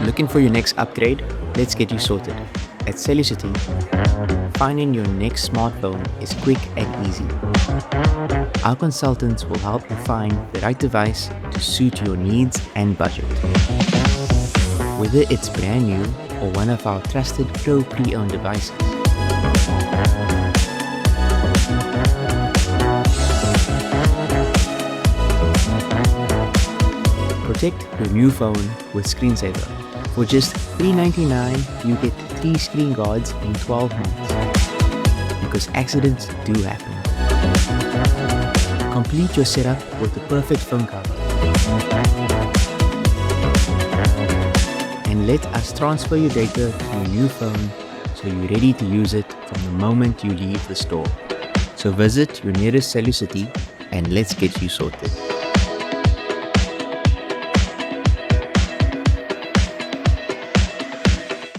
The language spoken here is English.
Looking for your next upgrade? Let's get you sorted. At Cellucity, finding your next smartphone is quick and easy. Our consultants will help you find the right device to suit your needs and budget. Whether it's brand new or one of our trusted Pro pre-owned devices. Protect your new phone with screenSAVA. For just $3.99, you get 3 screen guards in 12 months. Because accidents do happen. Complete your setup with the perfect phone cover. And let us transfer your data to your new phone so you're ready to use it from the moment you leave the store. So visit your nearest Cellucity and let's get you sorted.